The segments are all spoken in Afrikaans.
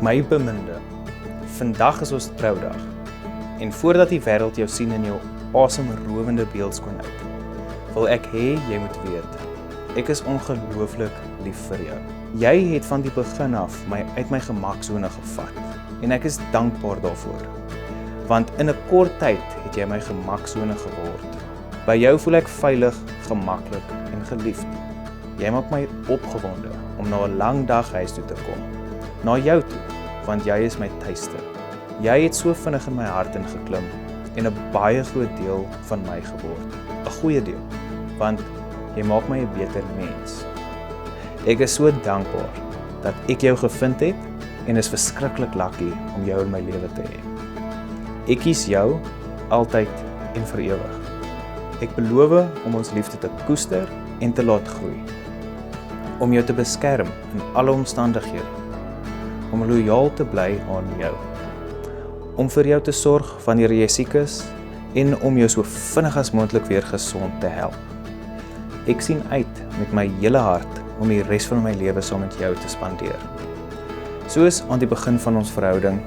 My beminde, vandag is ons troudag en voordat die wêreld jou sien in jou asemrowende beeldskoonheid, wil ek hê jy moet weet, ek is ongelooflik lief vir jou. Jy het van die begin af my uit my gemaksone gevat en ek is dankbaar daarvoor, want in 'n kort tyd het jy my gemaksone geword. By jou voel ek veilig, gemaklik en geliefd. Jy maak my opgewonde om na 'n lang dag huis toe te kom, na jou toe, want jy is my tuiste. Jy het so vinnig in my hart ingeklim en 'n baie groot deel van my geword. 'n Goeie deel, want jy maak my 'n beter mens. Ek is so dankbaar dat ek jou gevind het en is verskriklik lucky om jou in my lewe te hê. Ek kies jou altyd en vir ewig. Ek beloof om ons liefde te koester en te laat groei. Om jou te beskerm in alle omstandighede. Om lojaal te bly aan jou. Om vir jou te sorg wanneer jy siek is en om jou so vinnig as moontlik weer gesond te help. Ek sien uit met my hele hart om die res van my lewe saam met jou te spandeer. Soos aan die begin van ons verhouding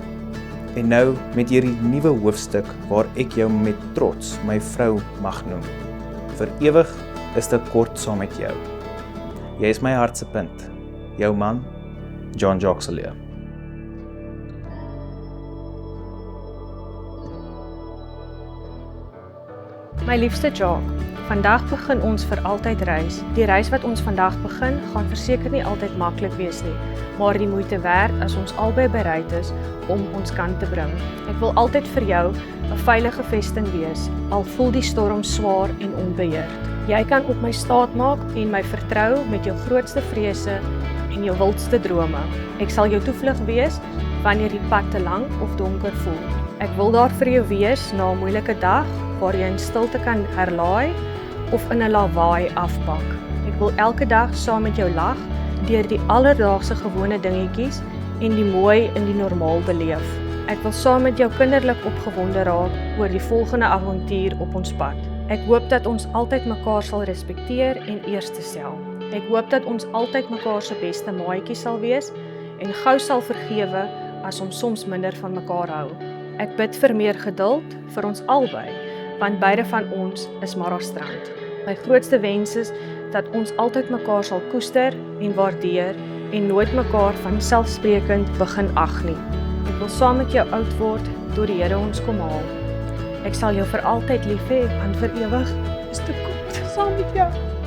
en nou met hierdie nuwe hoofstuk waar ek jou met trots my vrou mag noem. Vir ewig is dit kort saam met jou. Jy is my hart se punt. Jou man, John Joxelia. My liefste Jacques, vandag begin ons vir altyd reis. Die reis wat ons vandag begin, gaan verseker nie altyd maklik wees nie, maar die moeite werd as ons albei bereid is om ons kant te bring. Ek wil altyd vir jou 'n veilige vesting wees, al voel die storm swaar en onbeheerd. Jy kan op my staat maak en my vertrou met jou grootste vrese en jou wildste drome. Ek sal jou toevlug wees wanneer die pad te lank of donker voel. Ek wil daar vir jou wees na 'n moeilike dag waar jy in stilte kan herlaai of in 'n lawaai afpak. Ek wil elke dag saam met jou lag deur die alledaagse gewone dingetjies en die mooi in die normaal beleef. Ek wil saam met jou kinderlik opgewonde raak oor die volgende avontuur op ons pad. Ek hoop dat ons altyd mekaar sal respekteer en eerste stel. Ek hoop dat ons altyd mekaar se beste maatjie sal wees en gou sal vergewe as ons soms minder van mekaar hou. Ek bid vir meer geduld vir ons albei, want beide van ons is maar 'n strand. My grootste wens is dat ons altyd mekaar sal koester en waardeer en nooit mekaar van selfsprekend begin ag nie. Ek wil saam met jou oud word tot die Here ons kom haal. Ek sal jou vir altyd lief hê en vir ewig is te kort saam met jou.